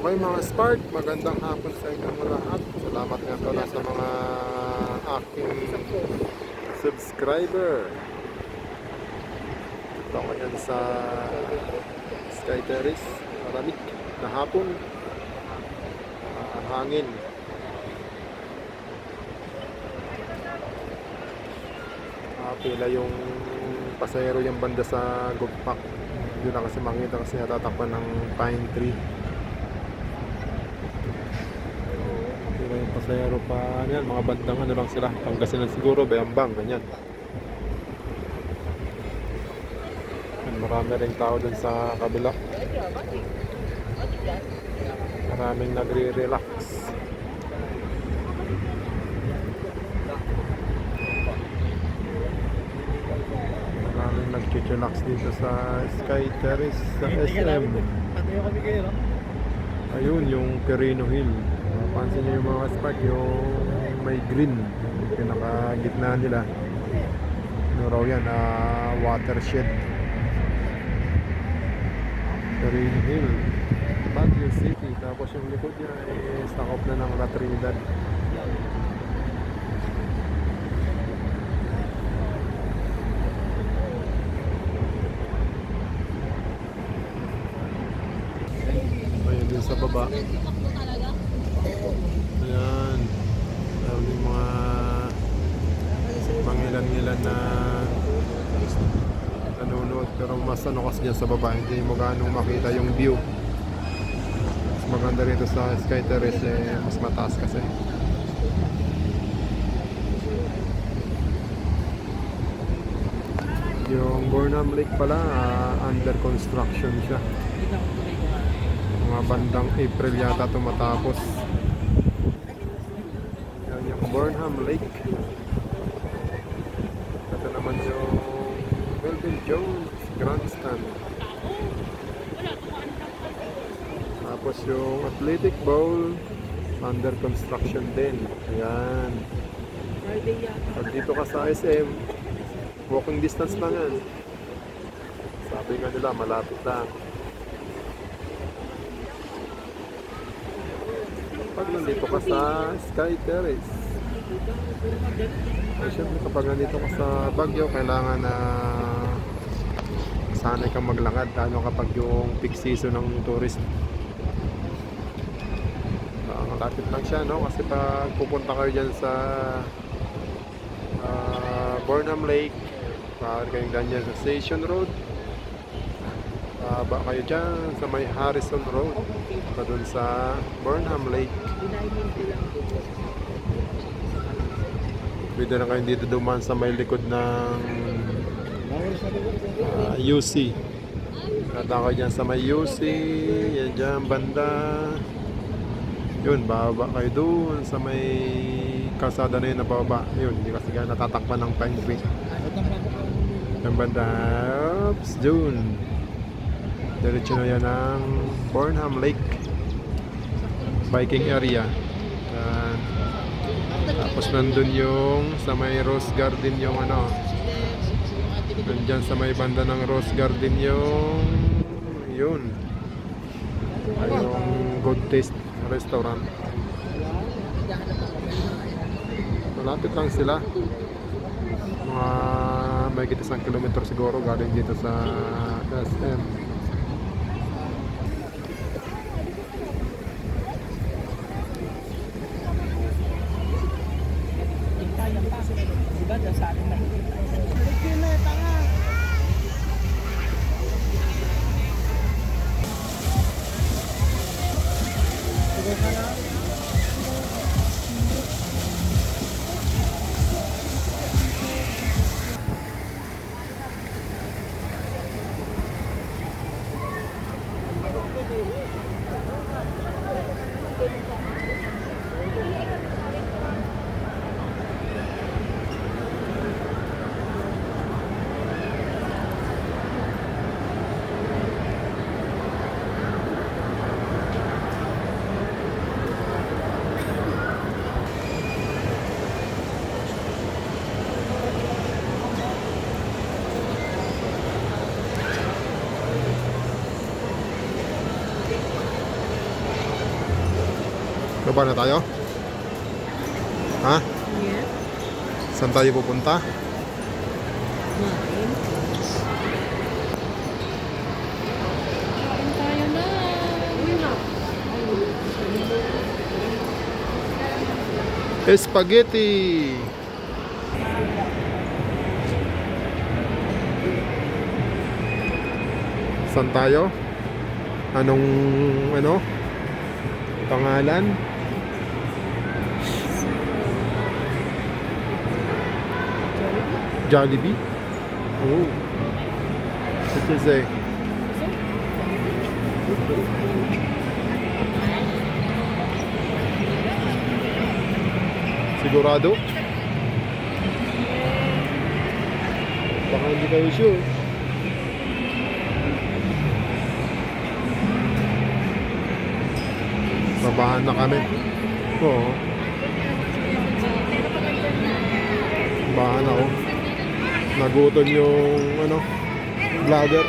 Okay mga Spark, magandang hapon sa inyong lahat. Salamat nga pala sa mga aking subscriber. Ito ako yan sa Sky Terrace, maraming na hapon. Hangin. Pila yung pasahero yung banda sa Gugpak. Hindi na kasi makita kasi natatakpan ng pine tree. Pila yung pasahero pa, ano yan, mga bandang ano lang sila, Pangasinan siguro, Bayambang, ganyan. Marami rin tao dun sa kabila. Maraming nagre-relax. Maraming nag-chillax dito sa Sky Terrace sa SM. Ayun, yung Quirino Hill. Pansin nyo yung mga Spark, yung may green, yung pinaka-gitna nila. Ano raw yan, watershed. Quirino Hill, Baguio City. Tapos yung likod niya sakop na ng La Trinidad. Ayun din sa baba. Ayan. Maraming mga mangilan-ngilan na nanonood. Pero mas ano kasi dyan sa baba, hindi mo ganong makita yung view. Mas maganda rito sa Sky Terrace, mas mataas kasi. Yung Burnham Lake pala, under construction siya. Mga bandang April yata tumatapos. Yan yung Burnham Lake. Ito naman yung Melvin Jones Grandstand. Tapos yung Athletic Bowl, under construction din. Ayan. Pag dito ka sa SM, walking distance lang yan. Sabi nga nila, malapit lang. Pag nandito ka sa Sky Terrace, ay syempre kapag nandito ka sa Baguio, kailangan na sanay kang maglakad, lalo kapag yung peak season ng tourist. Malapit lang siya, no? Kasi pag pupunta kayo dyan sa Burnham Lake, maaari kayong ganyan sa Station Road. Baba kayo dyan sa may Harrison Road pa dun sa Burnham Lake. Pwede na kayo dito dumaan sa may likod ng UC. Nata kayo dyan sa may UC. Yan dyan banda. Yun, bababa kayo dun sa may kalsada na yun na bababa. Yun, hindi kasi kaya natatakpan ng pine tree. Yung banda, oops, dun. Diretso na yan ng Burnham Lake biking area. Tapos nandun yung sa may Rose Garden yung ano, nandyan sa may banda ng Rose Garden yung yun ay yung Good Taste Restaurant. Malapit lang sila, mga may 1 kilometro siguro galing dito sa SM. Baba na tayo? Ha? Yeah. Saan tayo pupunta? Kumain. Kain tayo na. Spaghetti! Saan tayo? Anong ano? Pangalan? Jollibee? Oh. What is it? Sigurado? Baka hindi kayo sure. Babahan na kami. Oo. Bahan ako. Nagutom yung ano, vlogger.